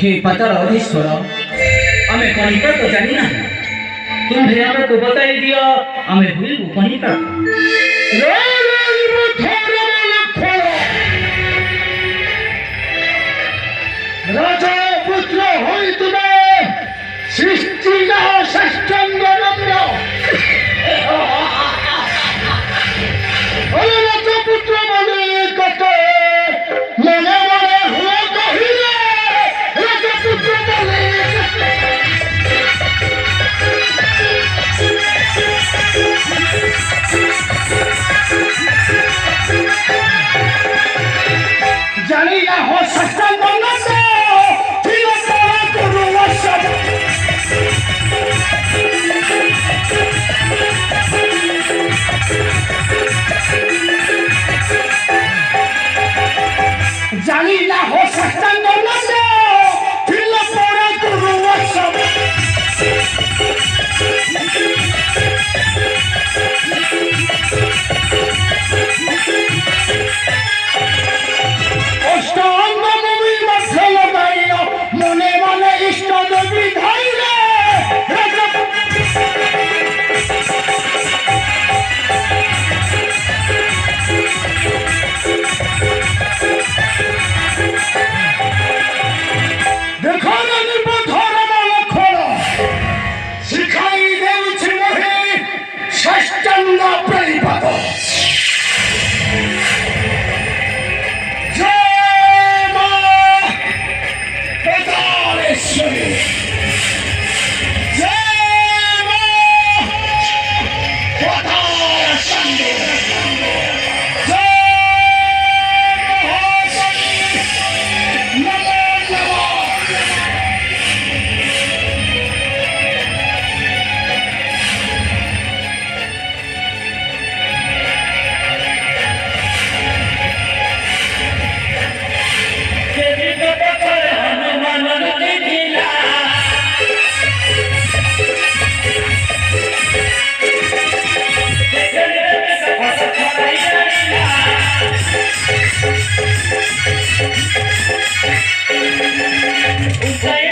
हे पता अधीश्वर आमे कनिका तो जानी ना तुम्हें हमें तो बताई दिया आमे हुई वो कनिका राजा पुत्र होई तुम्हें सृष्टि का षष्ठंग नम्र अरे राजा पुत्र मने कटे मने मने हुआ कहिले राजा पुत्र मने जानी ना हो षष्ठंग नम्र जानी ना हो सकता नमस्ते फिर पूरा गुरुवत्सव अष्टांग नवमी मध्य लगाइयो मने मने इष्ट देवी धाइले Okay.